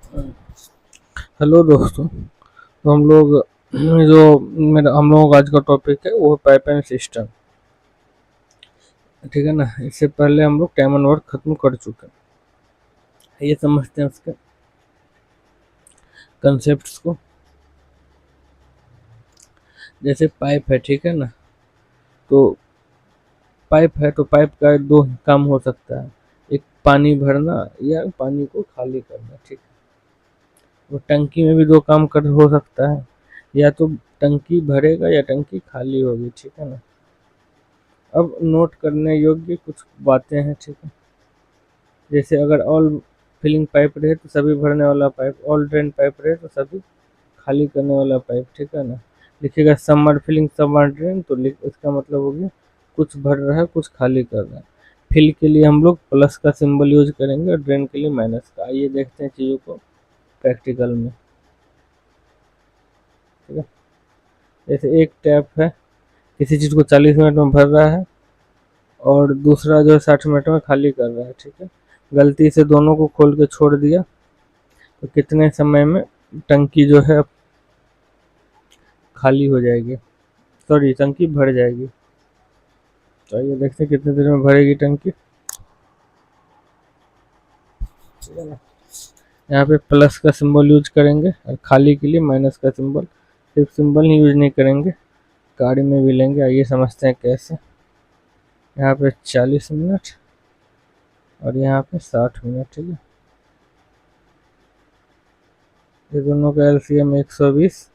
Hello दोस्तों। तो हम लोगों का आज का टॉपिक है वो है पाइप एंड सिस्टम। ठीक है ना। इससे पहले हम लोग टाइम एंड वर्क खत्म कर चुके हैं। ये समझते हैं उसके कंसेप्ट को। जैसे पाइप है, ठीक है ना। तो पाइप है तो पाइप का दो काम हो सकता है। एक पानी भरना या पानी को खाली करना। ठीक है। वो टंकी में भी दो काम कर हो सकता है। या तो टंकी भरेगा या टंकी खाली होगी। ठीक है ना। अब नोट करने योग्य कुछ बातें हैं। ठीक है। जैसे अगर ऑल फिलिंग पाइप रहे तो सभी भरने वाला पाइप, ऑल ड्रेन पाइप रहे तो सभी खाली करने वाला पाइप। ठीक है ना। लिखिएगा समर फिलिंग समर ड्रेन, तो इसका मतलब हो गया कुछ भर रहा है कुछ खाली कर रहा है। फिल के लिए हम लोग प्लस का सिंबल यूज करेंगे और ड्रेन के लिए माइनस का। आइए देखते हैं चीज़ों को प्रैक्टिकल में। ठीक है। जैसे एक टैप है, किसी चीज़ को 40 मिनट में भर रहा है और दूसरा जो है 60 मिनट में खाली कर रहा है। ठीक है। गलती से दोनों को खोल के छोड़ दिया तो कितने समय में टंकी जो है खाली हो जाएगी, सॉरी टंकी भर जाएगी। तो आइए देखते हैं कितने देर में भरेगी टंकी। ठीक है ना। यहाँ पे प्लस का सिंबल यूज करेंगे और खाली के लिए माइनस का सिंबल। सिर्फ सिंबल ही यूज नहीं करेंगे, गाड़ी में भी लेंगे। आइए समझते हैं कैसे। यहाँ पे 40 मिनट और यहाँ पे 60 मिनट। ठीक है। ये दोनों का एलसीएम 120।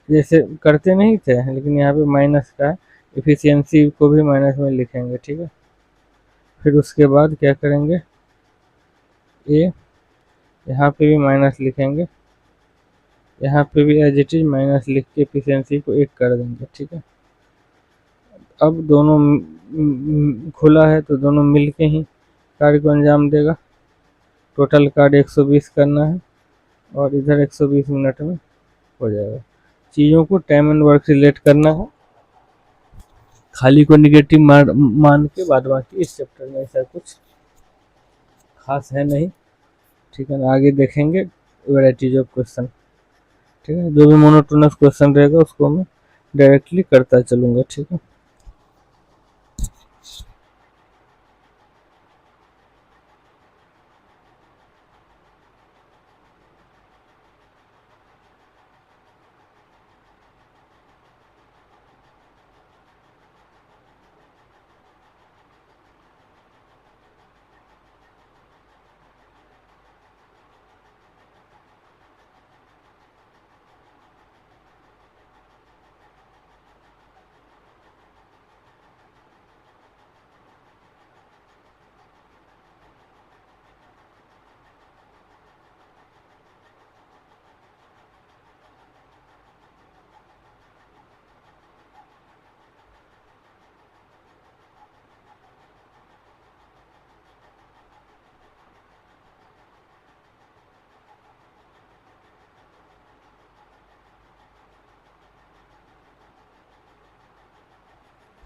जैसे करते नहीं थे लेकिन यहाँ पे माइनस का है, इफिशियंसी को भी माइनस में लिखेंगे। ठीक है। फिर उसके बाद क्या करेंगे, ये यहाँ पे भी माइनस लिखेंगे, यहाँ पे भी एज इट इज माइनस लिख के एफिशिएंसी को 1 कर देंगे। ठीक है। अब दोनों खुला है तो दोनों मिल के ही कार्य को अंजाम देगा। टोटल कार्य 120 करना है और इधर 120 मिनट में हो जाएगा। चीज़ों को टाइम एंड वर्क रिलेट करना है, खाली को निगेटिव मान के बाद बाकी इस चैप्टर में ऐसा कुछ खास है नहीं। ठीक है ना। आगे देखेंगे वेराइटीज ऑफ क्वेश्चन। ठीक है। जो भी मोनोटोनस क्वेश्चन रहेगा उसको मैं डायरेक्टली करता चलूँगा। ठीक है।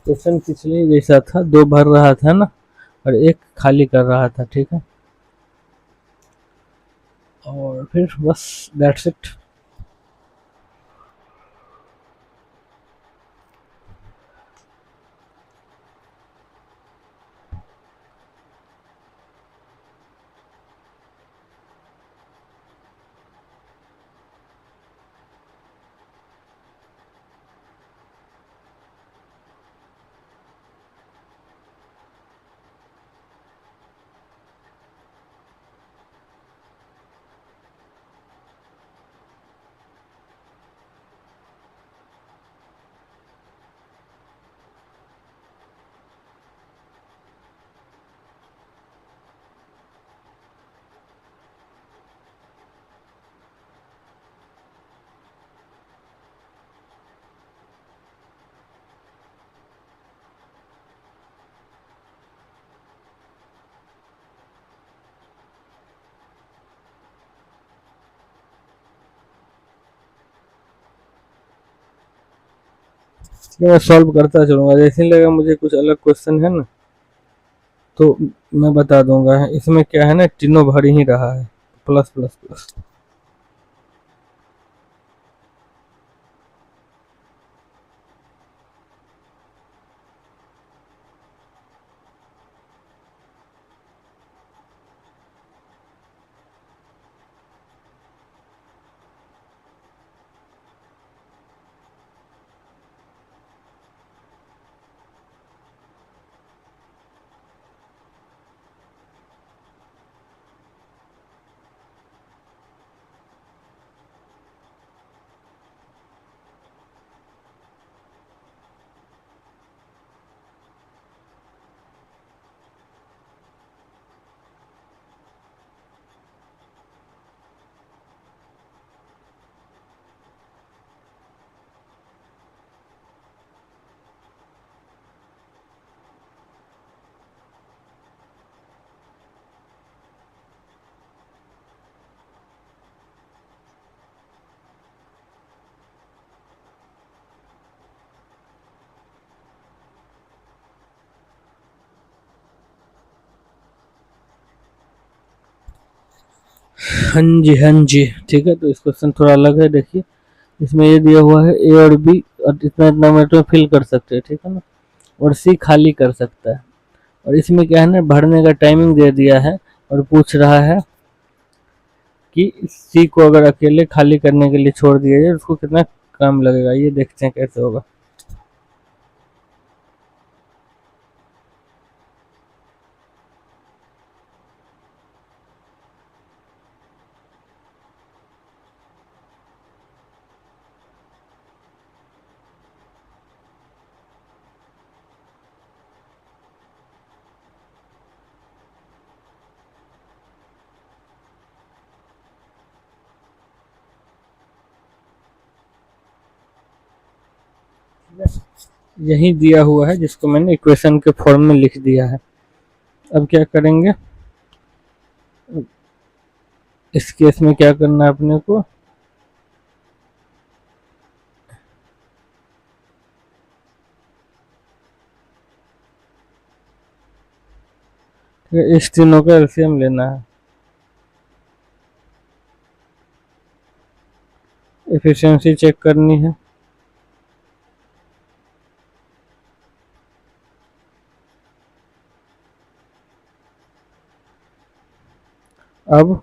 क्वेश्चन पिछले जैसा था, दो भर रहा था ना और एक खाली कर रहा था। ठीक है। और फिर बस दैट्स इट। मैं सॉल्व करता चलूंगा, जैसे ही लगा मुझे कुछ अलग क्वेश्चन है ना तो मैं बता दूंगा। इसमें क्या है ना, तीनों भर ही रहा है। Plus plus plus. हाँ जी हाँ जी, ठीक है। तो इस क्वेश्चन थोड़ा अलग है, देखिए इसमें ये दिया हुआ है ए और बी और इतना इतना मिनट में फिल कर सकते हैं, ठीक है ना, और सी खाली कर सकता है। और इसमें क्या है ना, भरने का टाइमिंग दे दिया है और पूछ रहा है कि सी को अगर अकेले खाली करने के लिए छोड़ दिया जाए उसको कितना काम लगेगा, ये देखते हैं कैसे होगा। यही दिया हुआ है जिसको मैंने इक्वेशन के फॉर्म में लिख दिया है। अब क्या करेंगे, इस केस में क्या करना है अपने को, इस तीनों का एलसीएम लेना है, एफिशिएंसी चेक करनी है। अब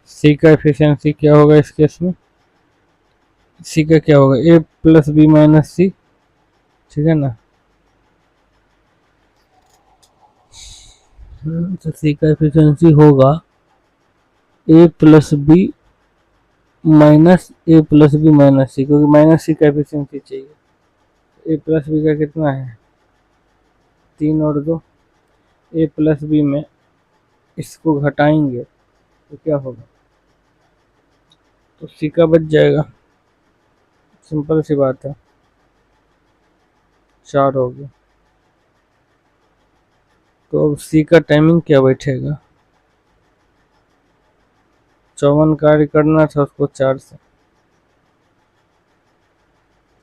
सी का एफिशिएंसी क्या होगा इस केस में, सी का क्या होगा, ए प्लस बी माइनस सी, ठीक है ना। तो सी का एफिशिएंसी होगा ए प्लस बी माइनस ए प्लस बी माइनस सी, क्योंकि माइनस सी का एफिशिएंसी चाहिए। ए प्लस बी का कितना है 3 और 2, ए प्लस बी में इसको घटाएंगे तो क्या होगा, तो सी का बच जाएगा, सिंपल सी बात है, 4 हो गया। तो अब सी का टाइमिंग क्या बैठेगा, 54 कार्य करना था उसको 4 से,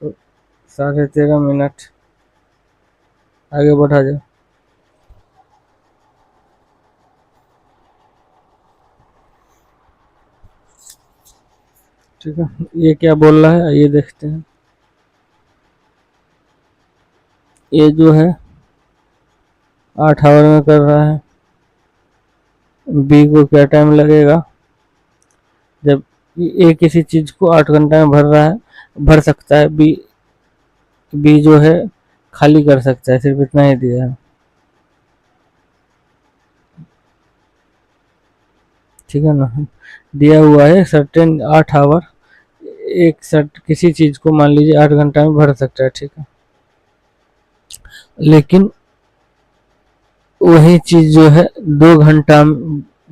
तो 13.5 मिनट। आगे बढ़ा जाए, ठीक है। ये क्या बोल रहा है ये देखते हैं, ये जो है 8 आवर में कर रहा है, बी को क्या टाइम लगेगा, जब ए किसी चीज को 8 घंटा में भर रहा है, भर सकता है, बी बी जो है खाली कर सकता है, सिर्फ इतना ही दिया है, ठीक है ना। दिया हुआ है सर्टेन 8 आवर, एक सर्ट किसी चीज को मान लीजिए 8 घंटा में भर सकता है, ठीक है। लेकिन वही चीज जो है 2 घंटा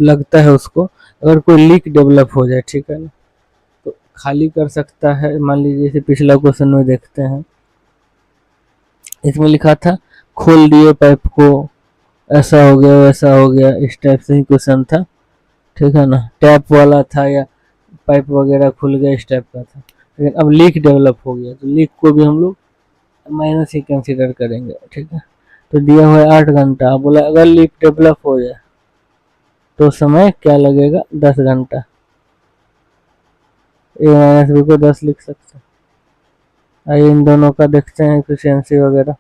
लगता है उसको, अगर कोई लीक डेवलप हो जाए, ठीक है ना, तो खाली कर सकता है। मान लीजिए जैसे पिछला क्वेश्चन में देखते हैं, इसमें लिखा था खोल दिए पाइप को, ऐसा हो गया वैसा हो गया, इस टाइप से ही क्वेश्चन था, ठीक है ना, टैप वाला था या पाइप वगैरह खुल गया इस टाइप का था। लेकिन अब लीक डेवलप हो गया तो लीक को भी हम लोग माइनस ही कंसीडर करेंगे, ठीक है। तो दिया हुआ है 8 घंटा, बोला अगर लीक डेवलप हो जाए तो समय क्या लगेगा, 10 घंटा। ए माइनस बी को 10 लिख सकते हैं। आइए इन दोनों का देखते हैं एफिशिएंसी वगैरह।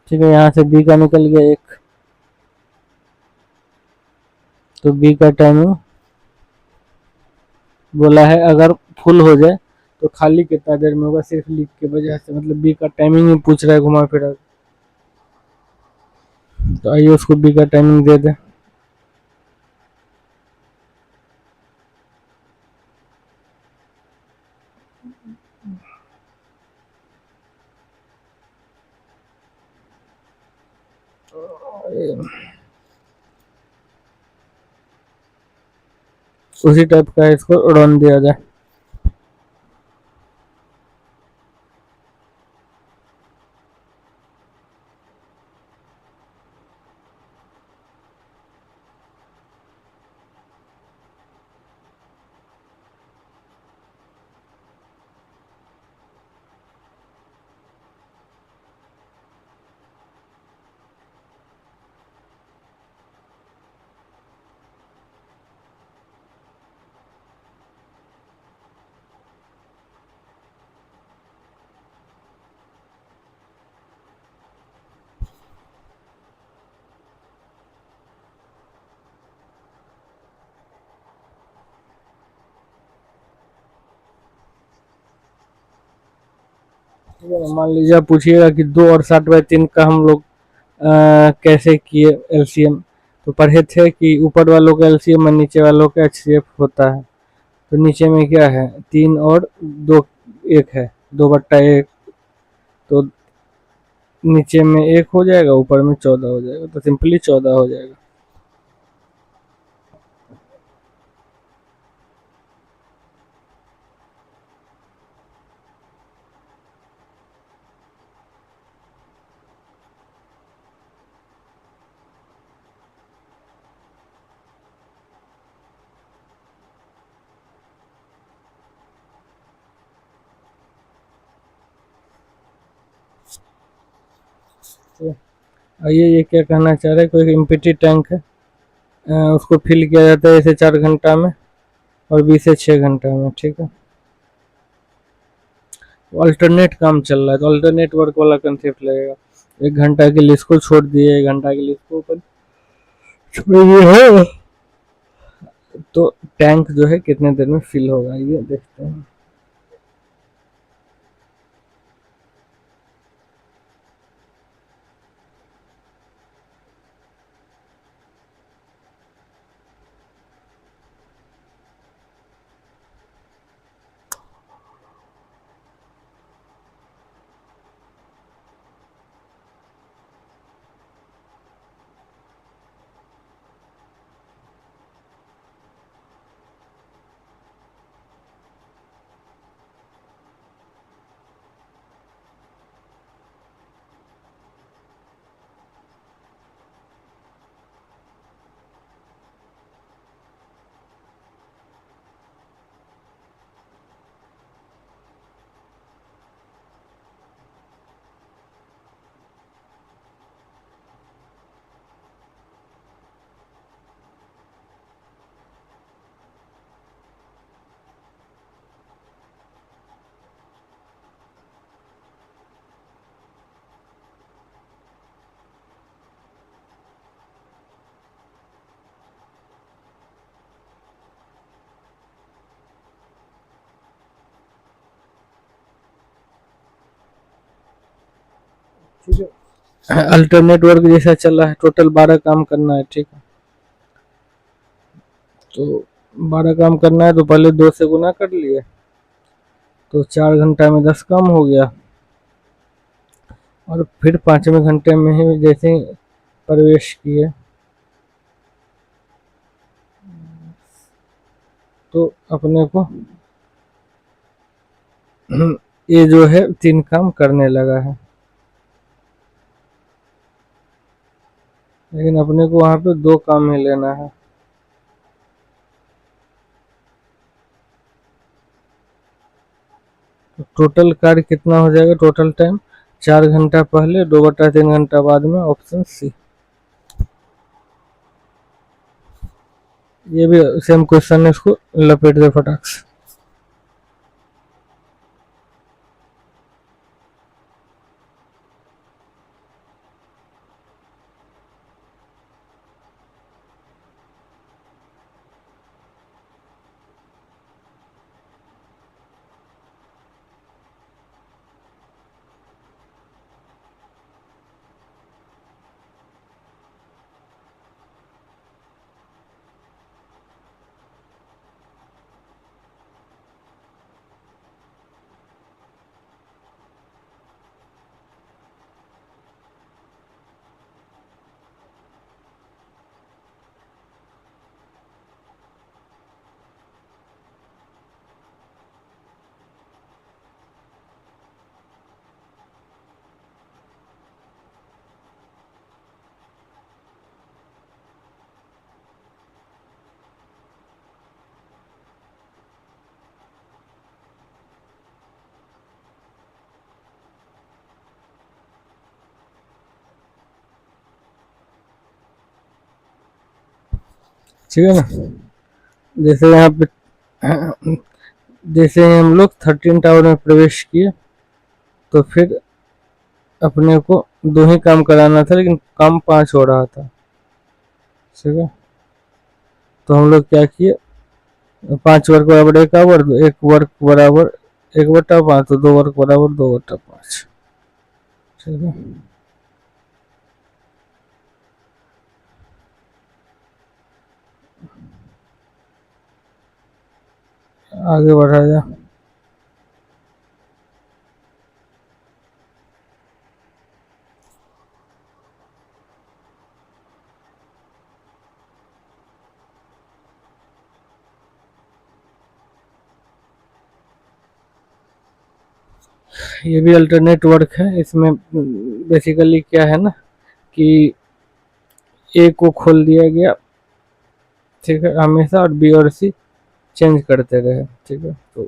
ठीक है, यहाँ से बी का निकल गया एक, तो बी का टाइमिंग बोला है अगर फुल हो जाए तो खाली कितना देर में होगा, सिर्फ लिख के वजह से, मतलब बी का टाइमिंग ही पूछ रहा है घुमा फिरा। तो आइए उसको बी का टाइमिंग दे दें। उसी टाइप का इसको रन दिया जाए। मान लीजिए आप पूछिएगा कि 2 और 60/3 का हम लोग कैसे किए एलसीएम, तो पढ़े थे कि ऊपर वालों का एलसीएम और नीचे वालों का एचसीएफ होता है। तो नीचे में क्या है, 3 और 2 1 है, 2/1, तो नीचे में 1 हो जाएगा, ऊपर में 14 हो जाएगा, तो सिंपली 14 हो जाएगा। तो आइए ये क्या कहना चाह रहे हैं, कोई एम्प्टी टैंक है, उसको फिल किया जाता है ऐसे 4 घंटा में और बी से 6 घंटा में। ठीक है, अल्टरनेट काम चल रहा है तो अल्टरनेट वर्क वाला कंसेप्ट लगेगा। 1 घंटा के लिए इसको छोड़ दिए, 1 घंटा के लिए इसको ओपन छोड़ दिए है, तो टैंक जो है कितने देर में फिल होगा ये देखते हैं। ठीक है, अल्टरनेट वर्क जैसा चल रहा है, टोटल 12 काम करना है। ठीक है, तो 12 काम करना है तो पहले 2 से गुना कर लिए, तो 4 घंटा में 10 काम हो गया, और फिर 5वें घंटे में ही जैसे ही प्रवेश किए तो अपने को ये जो है 3 काम करने लगा है। लेकिन अपने को वहाँ पे 2 काम में लेना है। तो टोटल कार्य कितना हो जाएगा, टोटल टाइम 4 घंटा पहले 2/3 घंटा बाद में, ऑप्शन सी। ये भी सेम क्वेश्चन है, इसको लपेट दे फटाक से। ठीक है ना। जैसे यहाँ पे जैसे हम लोग 13 टावर में प्रवेश किए, तो फिर अपने को 2 ही काम कराना था, लेकिन काम 5 हो रहा था। ठीक है, तो हम लोग क्या किए, 5 वर्ग बराबर 1 आवर, 1 वर्ग बराबर 1/5, तो 2 वर्ग बराबर 2/5। ठीक है, आगे बढ़ा जाए। ये भी अल्टरनेट वर्क है। इसमें बेसिकली क्या है ना कि ए को खोल दिया गया, ठीक है, हमेशा, और बी और सी चेंज करते रहे। ठीक है, तो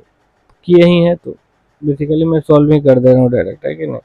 किए ही है, तो बेसिकली मैं सॉल्व ही कर दे रहा हूँ डायरेक्ट, है कि नहीं।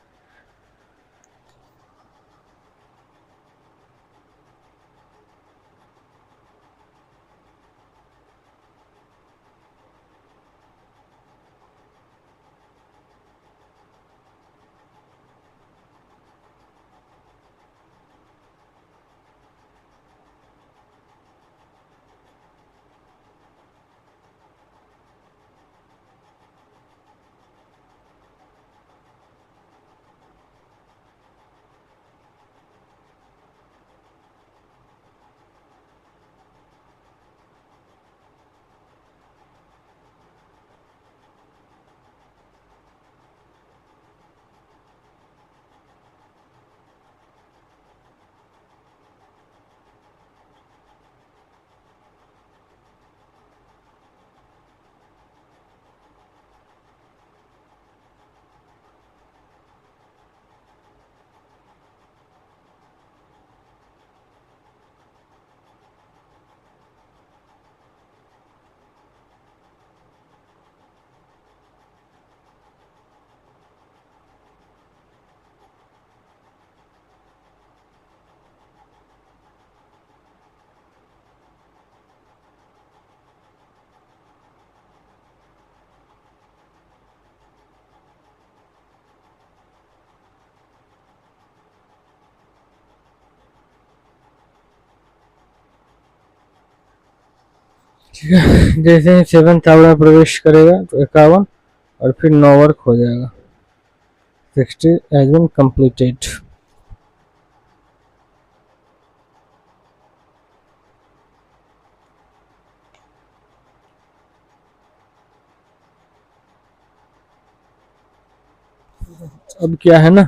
ठीक है, जैसे ही 7th आवर में प्रवेश करेगा तो 51, और फिर 9 वर्क हो जाएगा। 60 हैज बीन कंप्लीटेड। अब क्या है ना,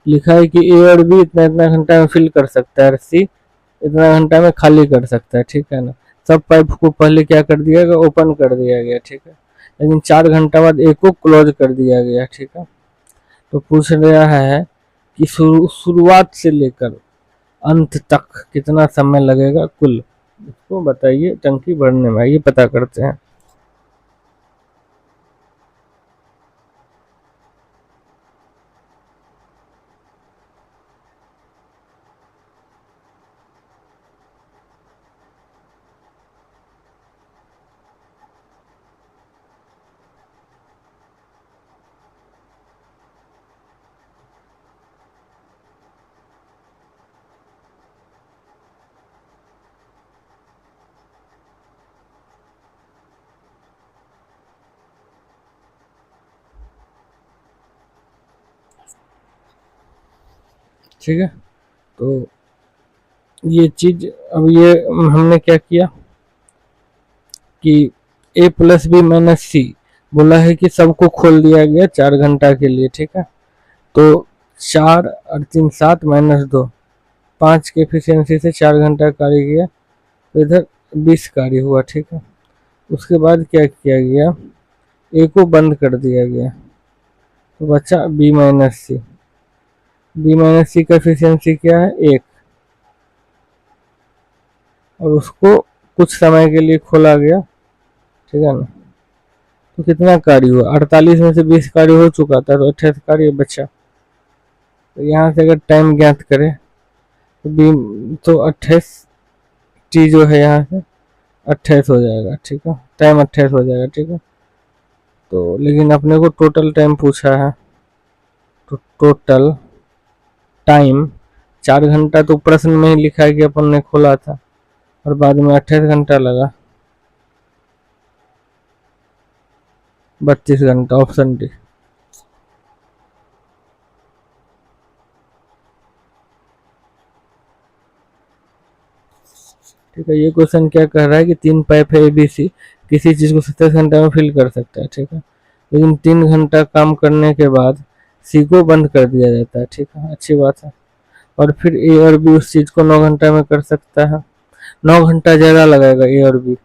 लिखा है कि ए और बी इतना इतना घंटा में फिल कर सकता है, और सी इतना घंटा में खाली कर सकता है। ठीक है ना, सब पाइप को पहले क्या कर दिया गया, ओपन कर दिया गया। ठीक है, लेकिन 4 घंटा बाद ए को क्लोज कर दिया गया। ठीक है, तो पूछ रहा है कि शुरुआत से लेकर अंत तक कितना समय लगेगा कुल, इसको बताइए टंकी भरने में, ये पता करते हैं। ठीक है, तो ये चीज, अब ये हमने क्या किया कि a+b-c बोला है कि सबको खोल दिया गया 4 घंटा के लिए। ठीक है, तो 4 और 3 7 -2, 5 के एफिशिएंसी से 4 घंटा कार्य किया, तो इधर 20 कार्य हुआ। ठीक है, उसके बाद क्या किया गया, ए को बंद कर दिया गया, तो बचा b-c। b-c का एफिशिएंसी क्या है, 1, और उसको कुछ समय के लिए खोला गया। ठीक है ना, तो कितना कार्य हुआ, 48 में से 20 कार्य हो चुका था, तो 28 कार्य बचा। तो यहाँ से अगर टाइम ज्ञात करें तो बी, तो 28 टी जो है यहाँ से 28 हो जाएगा। ठीक है, टाइम 28 हो जाएगा। ठीक है, तो लेकिन अपने को टोटल टाइम पूछा है, तो टोटल टाइम 4 घंटा तो प्रश्न में ही लिखा है कि अपन ने खोला था, और बाद में 28 घंटा लगा, 32 घंटा, ऑप्शन डी। ठीक है, ये क्वेश्चन क्या कह रहा है कि 3 पाइप है ABC, किसी चीज को 27 घंटा में फिल कर सकता है। ठीक है, लेकिन 3 घंटा काम करने के बाद सी को बंद कर दिया जाता है। ठीक है, अच्छी बात है, और फिर ए और बी उस चीज को 9 घंटा में कर सकता है। 9 घंटा ज्यादा लगाएगा ए और बी,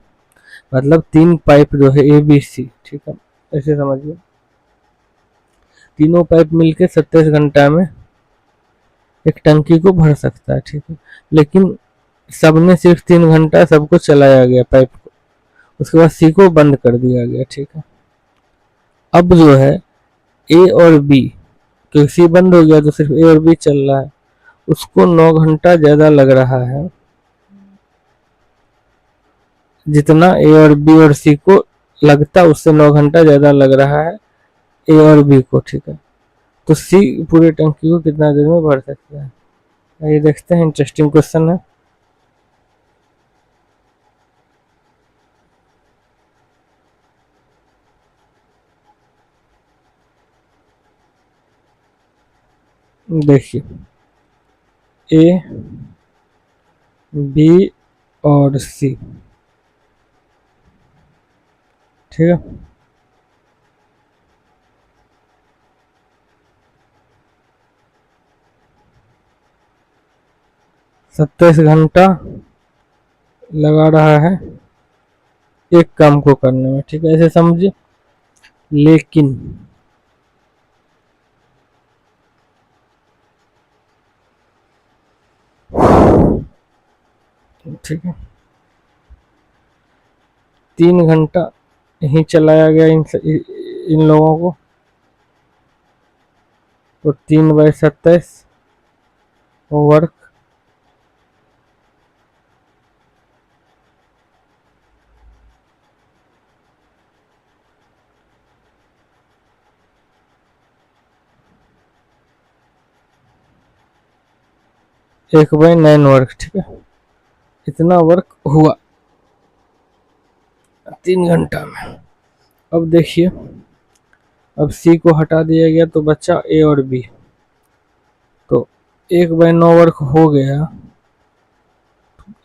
मतलब 3 पाइप जो है ABC। ठीक है, ऐसे समझिए, तीनों पाइप मिलके 27 घंटा में एक टंकी को भर सकता है। ठीक है, लेकिन सबने सिर्फ 3 घंटा सबको चलाया गया पाइप को, उसके बाद सी को बंद कर दिया गया। ठीक है, अब जो है ए और बी, क्योंकि सी बंद हो गया तो सिर्फ ए और बी चल रहा है, उसको 9 घंटा ज्यादा लग रहा है, जितना ए और बी और सी को लगता उससे 9 घंटा ज्यादा लग रहा है ए और बी को। ठीक है, तो सी पूरे टंकी को कितना देर में भर सकता है, ये देखते हैं, इंटरेस्टिंग क्वेश्चन है। देखिए, ए बी और सी, ठीक है, सत्ताईस घंटा लगा रहा है एक काम को करने में। ठीक है, ऐसे समझिए, लेकिन ठीक है, 3 घंटा ही चलाया गया इन लोगों को, तो 3/27 वर्क, (1/9 वर्क। ठीक है, इतना वर्क हुआ 3 घंटा में। अब देखिए, अब सी को हटा दिया गया तो बचा ए और बी, तो 1/9 वर्क हो गया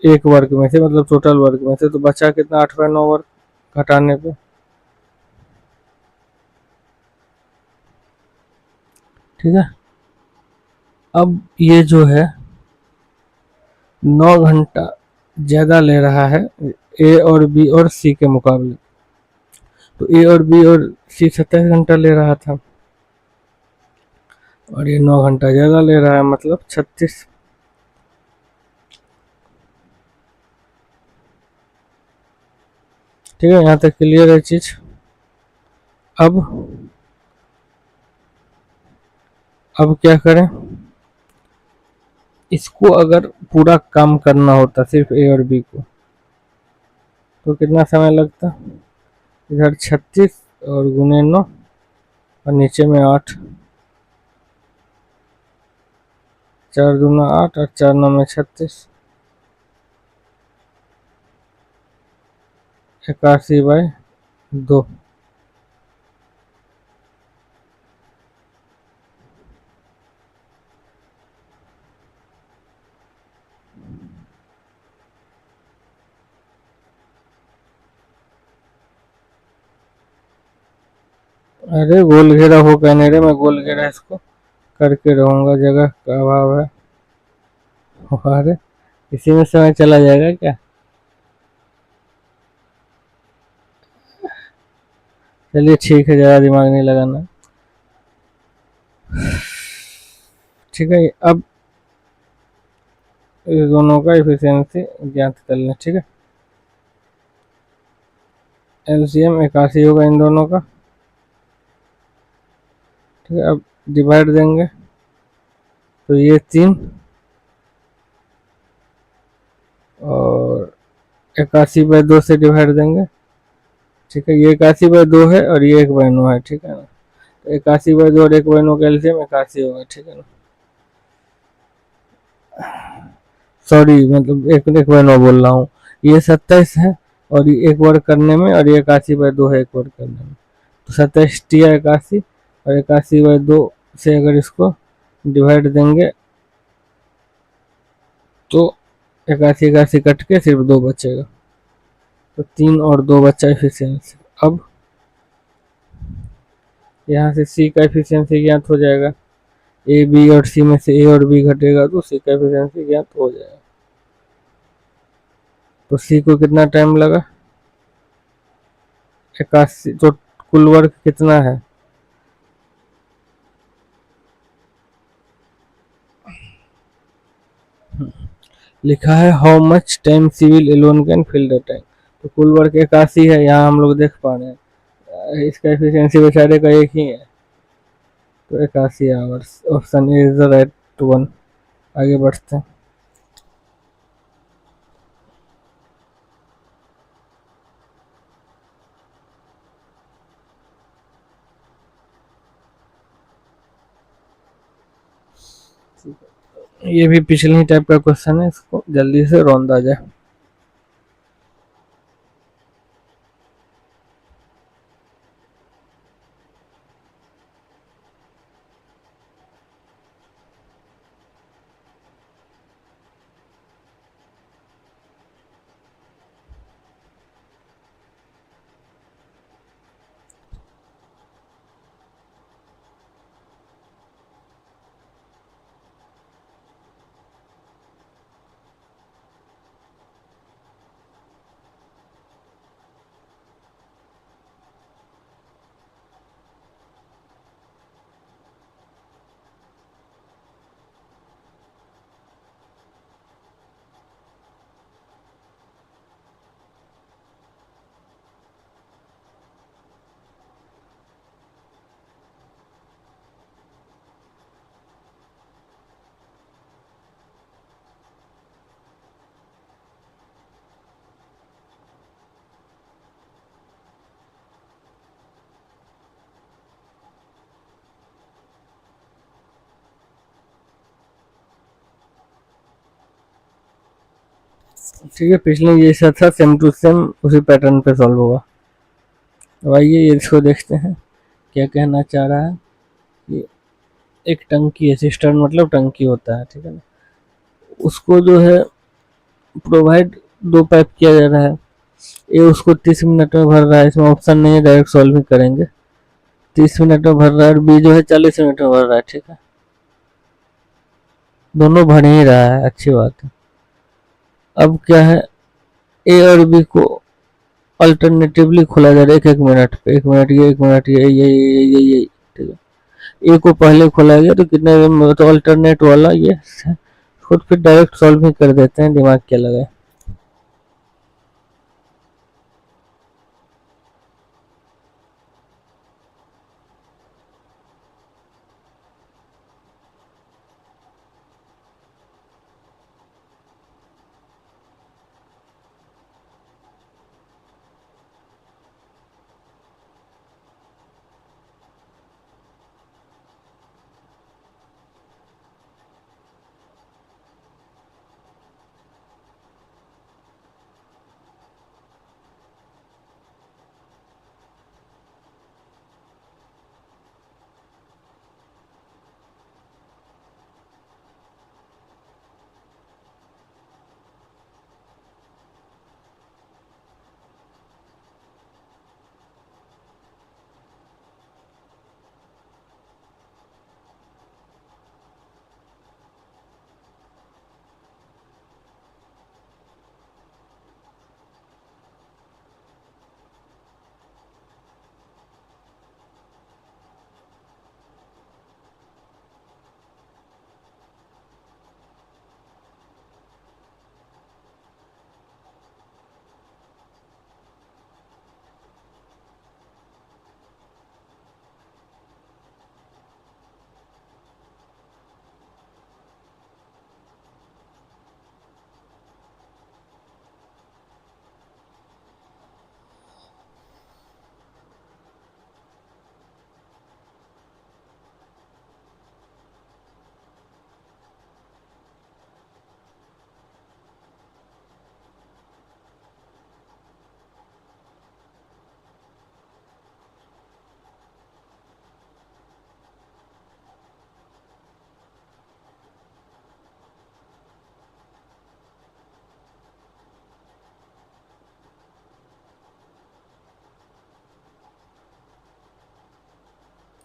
एक वर्ग में से, मतलब टोटल वर्ग में से, तो बचा कितना, 8/9 वर्ग घटाने पे। ठीक है, अब ये जो है 9 घंटा ज्यादा ले रहा है ए और बी और सी के मुकाबले, तो ए और बी और सी 27 घंटा ले रहा था, और ये 9 घंटा ज्यादा ले रहा है, मतलब 36। ठीक है, यहाँ तक क्लियर है चीज। अब क्या करें, इसको अगर पूरा काम करना होता सिर्फ ए और बी को, तो कितना समय लगता। इधर 36 और गुने 9 और नीचे में 8, 4 दूना 8 और 4 9 में 36, 81/2। अरे गोल घेरा हो कहने रे, मैं गोल घेरा इसको करके रहूंगा, जगह का अभाव है। अरे इसी में समय चला जाएगा क्या। चलिए ठीक है, ज़्यादा दिमाग नहीं लगाना। ठीक है, अब इस दोनों का एफिशिएंसी ज्ञात कर लें। ठीक है, एलसीएम 81 होगा इन दोनों का। ठीक है, अब डिवाइड देंगे तो ये 3 और 81/2 से डिवाइड देंगे। ठीक है, ये 81/2 है और ये 1/9 है। ठीक है ना, तो 81/2 और 1/9 का एलसीएम 81 होगा। ठीक है ना, सॉरी मतलब 1/9 बोल रहा हूँ। ये 27 है और ये एक वर्ग करने में, और ये 81/2 है एक वर्ग करने में, तो 27 टिया 81 और 81/2 से अगर इसको डिवाइड देंगे तो 81 कट के सिर्फ 2 बचेगा, तो 3 और 2 बचा एफिशिएंसी। अब यहाँ से सी का एफिशिएंसी ज्ञात हो जाएगा, ए बी और सी में से ए और बी घटेगा तो सी का एफिशिएंसी ज्ञात हो जाएगा। तो सी को कितना टाइम लगा, 81, तो कुल वर्क कितना है, लिखा है how much time C will alone can fill the tank. तो कुल वर्क 81 है, यहाँ हम लोग देख पा रहे हैं, इसका एफिशिएंसी बेचारे का एक ही है, तो 81 hours. Option A is the right one. आगे बढ़ते हैं। ये भी पिछले ही टाइप का क्वेश्चन है, इसको जल्दी से रौंदा जाए। ठीक है, पिछले जैसा था सेम टू सेम उसी पैटर्न पे सॉल्व होगा। अब आइए इसको देखते हैं क्या कहना चाह रहा है। कि एक टंकी है, सिस्टर्न मतलब टंकी होता है, ठीक है ना, उसको जो है प्रोवाइड 2 पाइप किया जा रहा है। ए उसको 30 मिनट में भर रहा है, इसमें ऑप्शन नहीं है, डायरेक्ट सॉल्व ही करेंगे। 30 मिनट में भर रहा है और बी जो है 40 मिनट में भर रहा है। ठीक है, दोनों भर ही रहा है, अच्छी बात है। अब क्या है, ए और बी को अल्टरनेटिवली खोला जा रहा है, 1-1 मिनट पे, 1 मिनट ये 1 मिनट ये। ठीक है, ए को पहले खोला गया तो कितने, तो अल्टरनेट वाला ये खुद फिर डायरेक्ट सॉल्व ही कर देते हैं, दिमाग क्या लगाए।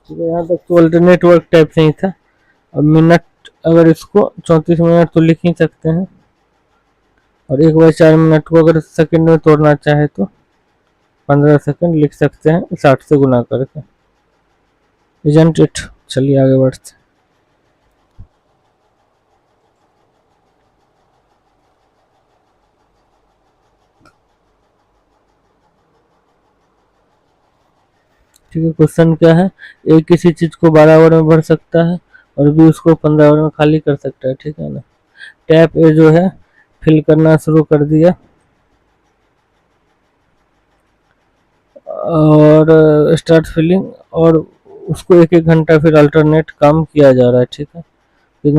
ठीक है, यहाँ तक तो अल्टरनेट वर्क टाइप से ही था। अब मिनट अगर इसको 34 मिनट तो लिख ही सकते हैं, और 1/4 मिनट को अगर सेकंड में तोड़ना चाहे तो 15 सेकंड लिख सकते हैं 60 से गुना करके। Isn't it. चलिए आगे बढ़ते हैं। ठीक है, क्वेश्चन क्या है, ए किसी चीज को 12 आवर में भर सकता है और बी उसको 15 आवर में खाली कर सकता है, ठीक है ना। टैप ए जो है फिल करना शुरू कर दिया, और स्टार्ट फिलिंग, और उसको 1-1 घंटा फिर अल्टरनेट काम किया जा रहा है, ठीक है। ठीक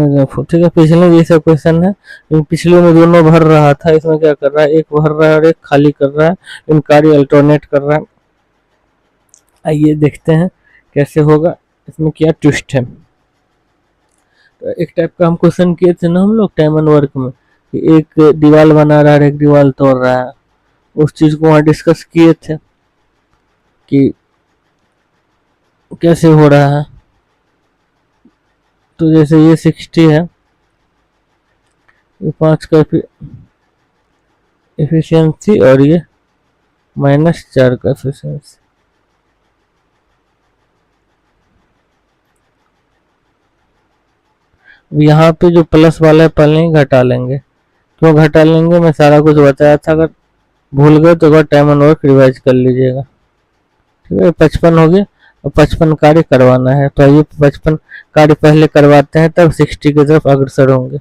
है, पिछले जैसा क्वेश्चन है, लेकिन पिछले में दोनों भर रहा था, इसमें क्या कर रहा है, एक भर रहा है और एक खाली कर रहा है, इन कार्य अल्टरनेट कर रहा है। आइए देखते हैं कैसे होगा, इसमें क्या ट्विस्ट है। तो एक टाइप का हम क्वेश्चन किए थे ना हम लोग टाइम एंड वर्क में, कि एक दीवार बना रहा है एक दीवार तोड़ रहा है, उस चीज को वहाँ डिस्कस किए थे कि कैसे हो रहा है। तो जैसे ये 60 है, ये 5 का एफिशिएंसी, और ये -4 का एफिशिएंसी। यहाँ पे जो प्लस वाला है पहले ही घटा लेंगे। क्यों घटा लेंगे, मैं सारा कुछ बताया था, अगर भूल गए तो एक बार टाइम एंड वर्क रिवाइज कर लीजिएगा। ठीक है, 55 हो गया। और 55 कार्य करवाना है, तो आइए 55 कार्य पहले करवाते हैं, तब 60 की तरफ अग्रसर होंगे।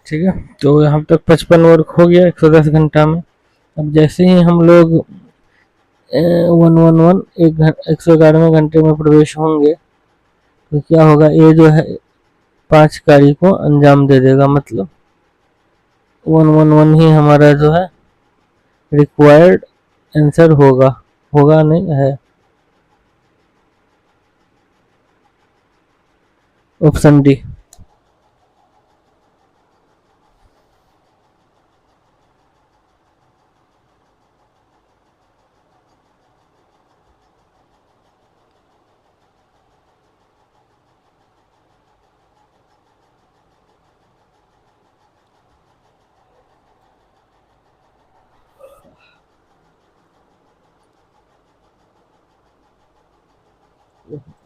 ठीक है, तो यहाँ तक 55 वर्क हो गया 110 घंटा में। अब जैसे ही हम लोग 111 111वें घंटे में प्रवेश होंगे, तो क्या होगा, ये जो है 5 कार्य को अंजाम दे देगा, मतलब 111 ही हमारा जो है रिक्वायर्ड आंसर होगा। होगा नहीं है, ऑप्शन डी।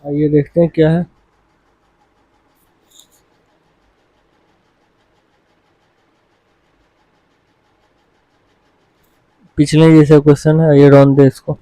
आइए देखते हैं क्या है। पिछले जैसा क्वेश्चन है, ये रौन दे इसको।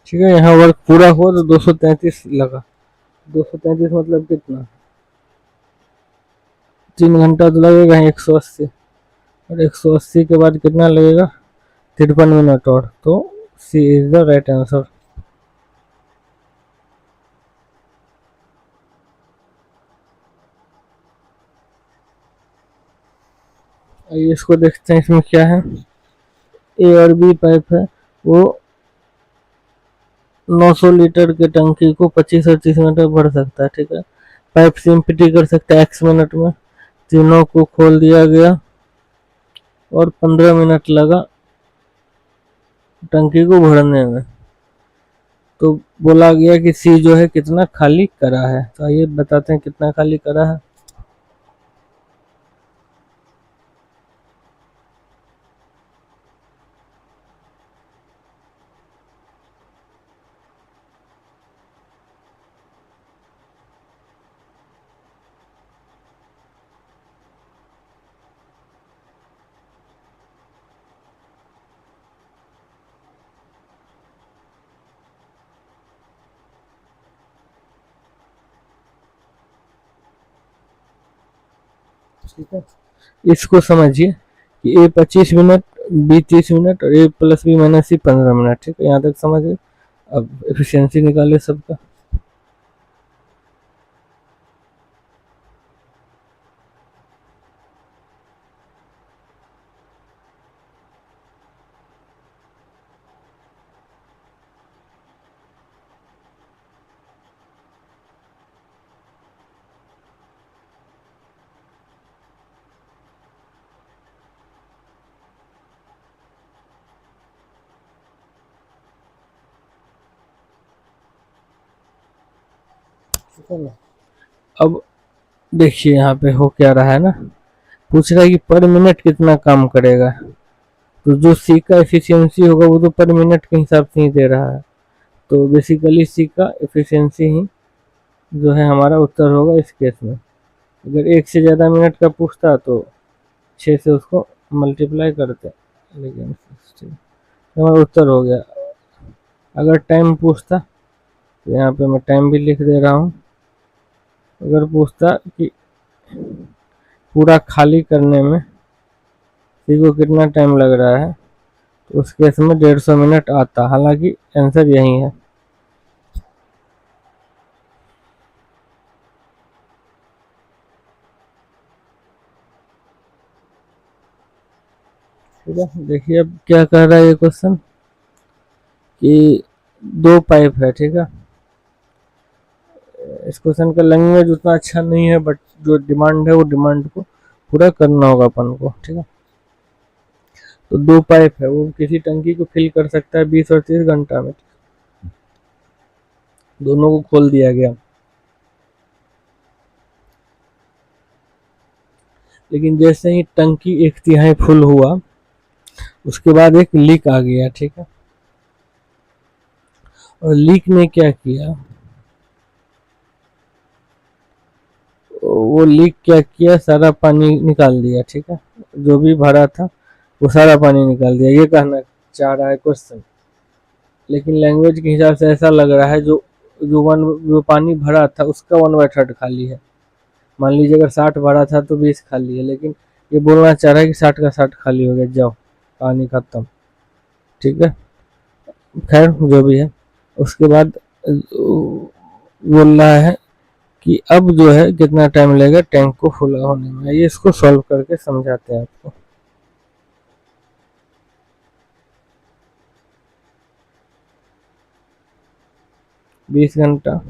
ठीक है। यहाँ वर्क पूरा हुआ तो 233 लगा। 233 मतलब कितना, 3 घंटा तो लगेगा। 180 और 180 के बाद कितना लगेगा, 53 मिनट और। तो सी इज द राइट आंसर। आइए इसको देखते हैं, इसमें क्या है। ए और बी पाइप है, वो 900 लीटर की टंकी को 25 और 30 मिनट में भर सकता है। ठीक है, पाइप से एम्प्टी कर सकता है x मिनट में। तीनों को खोल दिया गया और 15 मिनट लगा टंकी को भरने में। तो बोला गया कि सी जो है कितना खाली करा है। तो आइए बताते हैं कितना खाली करा है। ठीक है, इसको समझिए कि ए 25 मिनट, बी 30 मिनट और ए प्लस बी माइनस सी 15 मिनट। ठीक है, यहाँ तक समझिए। अब एफिशिएंसी निकालिए सबका। ठीक है ना। अब देखिए यहाँ पे हो क्या रहा है ना, पूछ रहा है कि पर मिनट कितना काम करेगा। तो जो सी का एफिशिएंसी होगा वो तो पर मिनट के हिसाब से ही दे रहा है। तो बेसिकली सी का एफिशिएंसी ही जो है हमारा उत्तर होगा इस केस में। अगर एक से ज़्यादा मिनट का पूछता तो 6 से उसको मल्टीप्लाई करते, लेकिन हमारा उत्तर हो गया। अगर टाइम पूछता तो यहाँ पे मैं टाइम भी लिख दे रहा हूँ। अगर पूछता कि पूरा खाली करने में सी को कितना टाइम लग रहा है तो उस केस में 150 मिनट आता। हालांकि आंसर यही है। ठीक है, देखिए अब क्या कह रहा है ये क्वेश्चन कि 2 पाइप है। ठीक है, इस क्वेश्चन का लैंग्वेज उतना अच्छा नहीं है, बट जो डिमांड है वो डिमांड को पूरा करना होगा अपन को। ठीक है, तो 2 पाइप है, वो किसी टंकी को फिल कर सकता है 20 और 30 घंटा में। दोनों को खोल दिया गया, लेकिन जैसे ही टंकी 1/3 फुल हुआ उसके बाद एक लीक आ गया। ठीक है, और लीक ने क्या किया, वो लीक क्या किया, सारा पानी निकाल दिया। ठीक है, जो भी भरा था वो सारा पानी निकाल दिया, ये कहना चाह रहा है क्वेश्चन। लेकिन लैंग्वेज के हिसाब से ऐसा लग रहा है जो पानी भरा था उसका 1/3 खाली है। मान लीजिए अगर 60 भरा था तो 20 खाली है, लेकिन ये बोलना चाह रहा है कि 60 का 60 खाली हो गया, जाओ पानी खत्म। ठीक है, खैर जो भी है। उसके बाद बोल रहा है कि अब जो है कितना टाइम लगेगा टैंक को फुल होने में। ये इसको सॉल्व करके समझाते हैं आपको। 20 घंटा,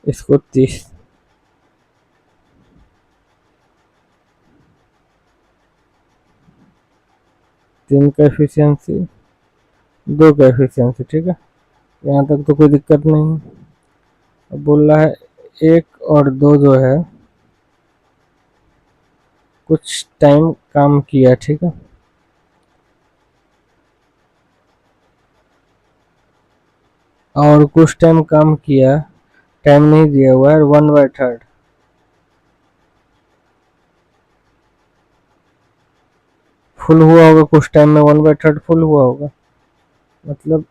इसको 30, 3 का एफिशिएंसी, 2 का एफिशिएंसी। ठीक है, यहाँ तक तो कोई दिक्कत नहीं है। अब बोल रहा है 1 और 2 जो है कुछ टाइम काम किया। ठीक है, और कुछ टाइम काम किया, टाइम नहीं दिया हुआ है, 1/3 फुल हुआ होगा कुछ टाइम में, 1/3 फुल हुआ होगा, मतलब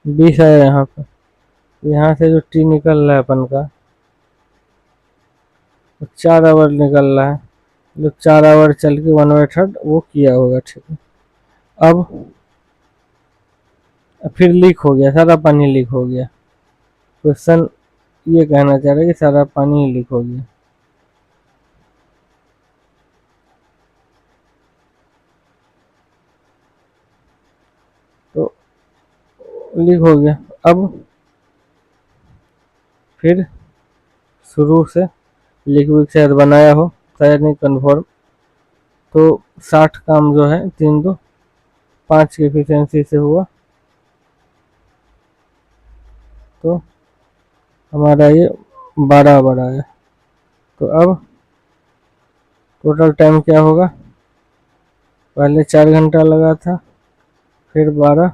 20 आया यहाँ पे। यहाँ से जो टी निकल रहा है अपन का, 4 आवर निकल रहा है, जो 4 आवर चल के 1/3 वो किया होगा, ठीक है। अब फिर लीक हो गया, सारा पानी लीक हो गया। क्वेश्चन ये कहना चाह रहा है कि सारा पानी ही लीक हो गया। तो लीक हो गया, अब फिर शुरू से लिक्विड शायद बनाया हो, शायद नहीं कन्फर्म। तो 60 काम जो है 3 2 5 की एफिशिएंसी से हुआ, तो हमारा ये 12 बढ़ा है। तो अब टोटल टाइम क्या होगा, पहले 4 घंटा लगा था, फिर 12,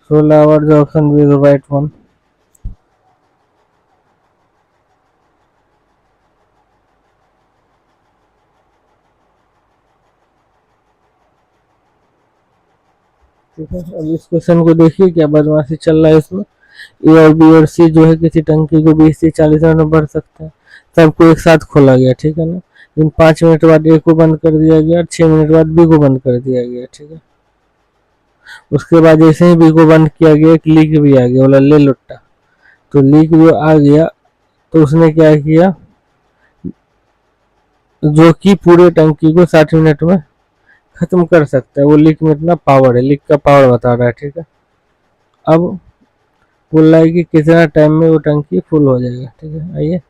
16 आवर, जो option B is right one. ठीक है, अब इस क्वेश्चन को देखिए क्या बदमाशी चल रहा है इसमें। ए और बी और सी जो है किसी टंकी को 20 से 40 मिनट में भर सकते हैं, सबको एक साथ खोला गया, ठीक है ना। लेकिन 5 मिनट बाद ए को बंद कर दिया गया और 6 मिनट बाद बी को बंद कर दिया गया, ठीक है। उसके बाद जैसे ही बी को बंद किया गया, एक लीक भी आ गया, बोला ले लुट्टा। तो लीक जो आ गया, तो उसने क्या किया, जो कि पूरे टंकी को 60 मिनट में खत्म कर सकता है। वो लीक में इतना पावर है, लीक का पावर बता रहा है, ठीक है। अब बोल रहा है कि कितना टाइम में वो टंकी फुल हो जाएगा, ठीक है। आइए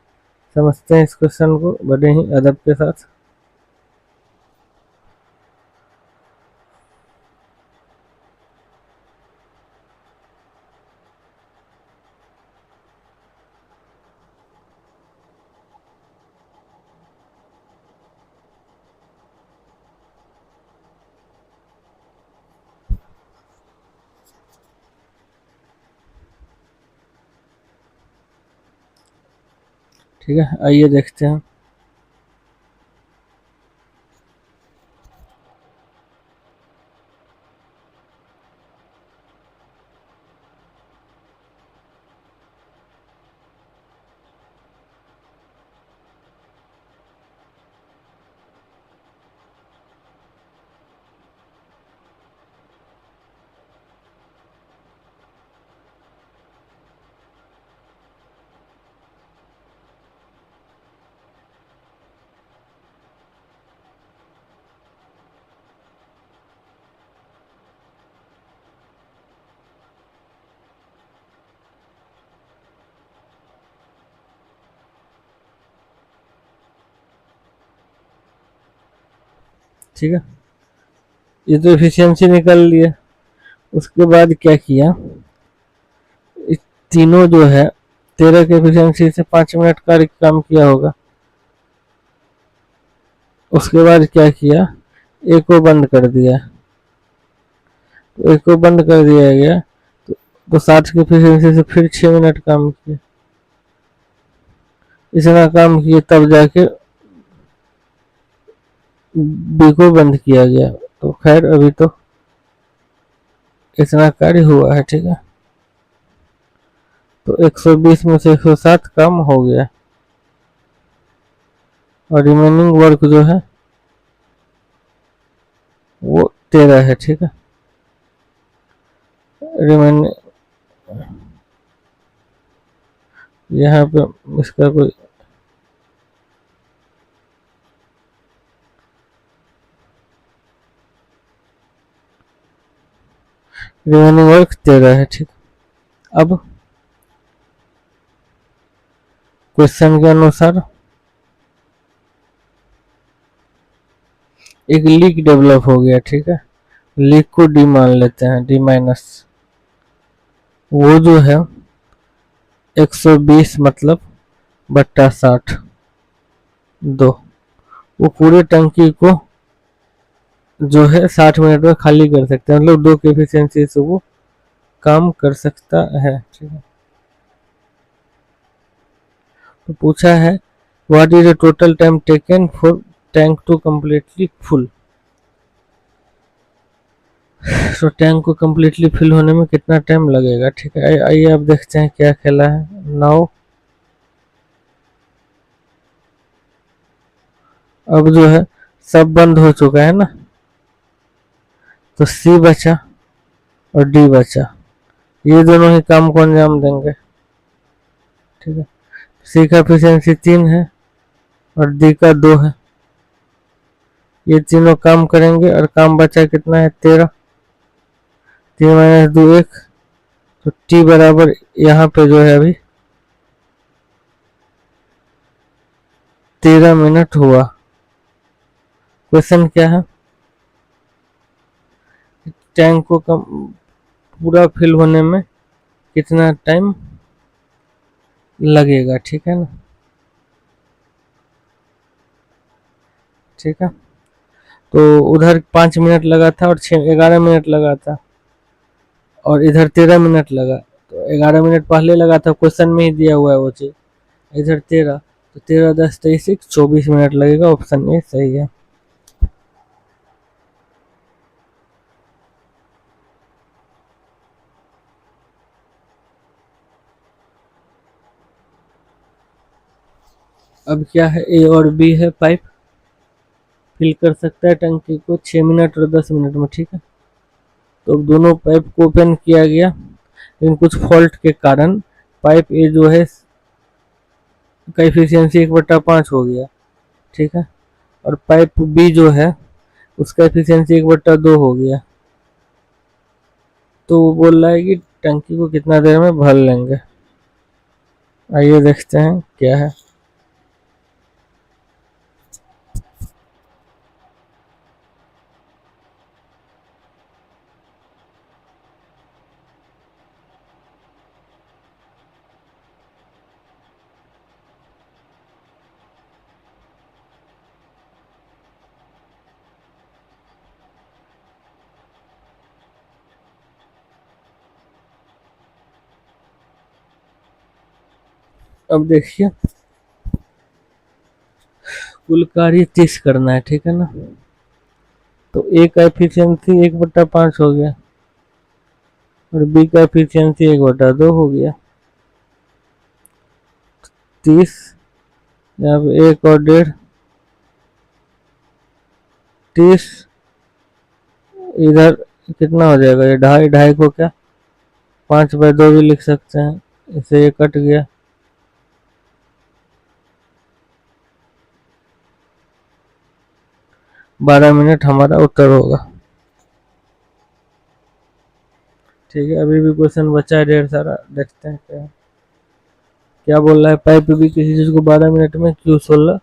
समझते हैं इस क्वेश्चन को बड़े ही अदब के साथ। ठीक है, आइए देखते हैं। ठीक है, ये तो एफिशिएंसी निकल लिया। उसके बाद क्या किया, इस तीनों जो है 13 के एफिशिएंसी से 5 मिनट का काम किया होगा। उसके बाद क्या किया, एक को बंद कर दिया, तो एक को बंद कर दिया गया, तो 60 की एफिशिएंसी से फिर 6 मिनट काम किया। इतना काम किए तब जाके बी को बंद किया गया। तो खैर अभी तो इतना कार्य हुआ है, ठीक है। तो 120 में से 107 काम हो गया, और रिमेनिंग वर्क जो है वो 13 है, ठीक है। रिमेनिंग यहाँ पे इसका कोई रिमेनिंग वर्क 13 है, ठीक। अब क्वेश्चन के अनुसार एक लीक डेवलप हो गया, ठीक है। लीक को डी मान लेते हैं, डी माइनस। वो जो है 120 मतलब बट्टा 60 2, वो पूरे टंकी को जो है 60 मिनट में खाली कर सकते हैं, मतलब 2 की एफिशिएंसी से वो काम कर सकता है, ठीक है। तो पूछा है what is the total time taken for tank to completely full. तो टैंक को कम्प्लीटली फिल होने में कितना टाइम लगेगा। ठीक है, आइए अब देखते हैं क्या खेला है। नाउ अब जो है सब बंद हो चुका है ना, तो सी बचा और डी बचा, ये दोनों ही काम को अंजाम देंगे। ठीक है, सी का एफिशिएंसी 3 है और डी का 2 है, ये तीनों काम करेंगे और काम बचा कितना है 13, 3 माइनस 2 1, तो टी बराबर यहाँ पे जो है अभी 13 मिनट हुआ। क्वेश्चन क्या है, टैंक को पूरा फिल होने में कितना टाइम लगेगा। ठीक है ना, ठीक है, तो उधर 5 मिनट लगा था और 11 मिनट लगा था और इधर 13 मिनट लगा, तो 11 मिनट पहले लगा था, क्वेश्चन में ही दिया हुआ है वो चीज, इधर 13, तो 13 10 23 24 मिनट लगेगा, ऑप्शन ए सही है। अब क्या है, ए और बी है, पाइप फिल कर सकता है टंकी को 6 मिनट और 10 मिनट में। ठीक है, तो दोनों पाइप को ओपन किया गया, लेकिन कुछ फॉल्ट के कारण पाइप ए जो है का एफिशिएंसी 1/5 हो गया। ठीक है, और पाइप बी जो है उसका एफिशिएंसी 1/2 हो गया। तो वो बोल रहा है कि टंकी को कितना देर में भर लेंगे। आइए देखते हैं क्या है। अब देखिए कुल कार्य 30 करना है। ठीक है ना, तो ए का एफिशिएंसी 1/5 हो गया और बी का एफिशिएंसी 1/2 हो गया। 30 यहाँ पे 1 और 1.5, 30 इधर कितना हो जाएगा, ये 2.5, 2.5 को क्या 5/2 भी लिख सकते हैं, इससे ये कट गया। बारह मिनट हमारा उत्तर होगा। ठीक है, अभी भी क्वेश्चन बचा है ढेर सारा, देखते हैं क्या क्या बोल रहा है। पाइप भी किसी चीज को 12 मिनट में क्यू 16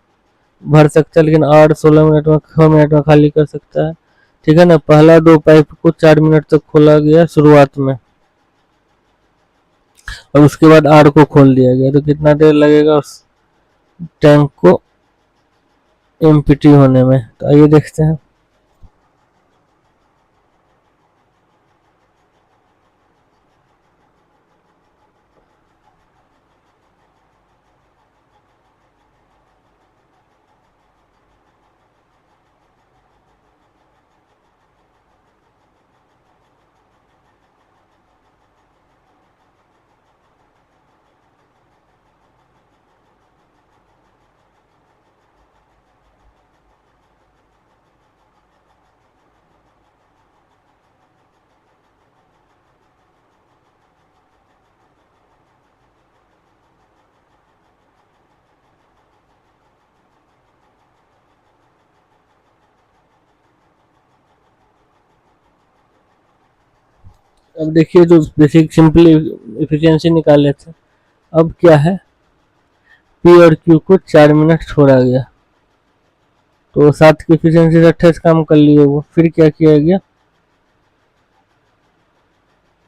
भर सकता है, लेकिन आर 16 मिनट में 6 मिनट में खाली कर सकता है। ठीक है ना, पहला 2 पाइप को 4 मिनट तक खोला गया शुरुआत में और उसके बाद आर को खोल दिया गया, तो कितना देर लगेगा उस टैंक को एम्प्टी होने में। तो आइए देखते हैं। अब देखिए जो बेसिक सिंपल एफिशिएंसी निकाले थे, अब क्या है, पी और क्यू को 4 मिनट छोड़ा गया, तो 7 की एफिशिएंसी से 28 काम कर लिए वो। फिर क्या किया गया,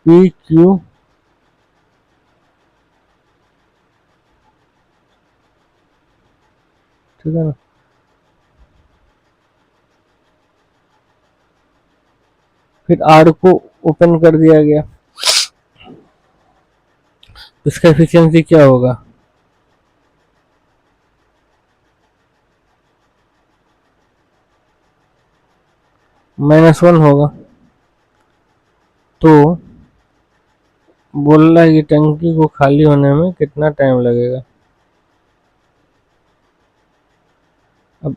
पी क्यू ठीक है ना, फिर आर को ओपन कर दिया गया, तो इसका एफिशिएंसी क्या होगा, -1 होगा। तो बोल रहा है कि टंकी को खाली होने में कितना टाइम लगेगा। अब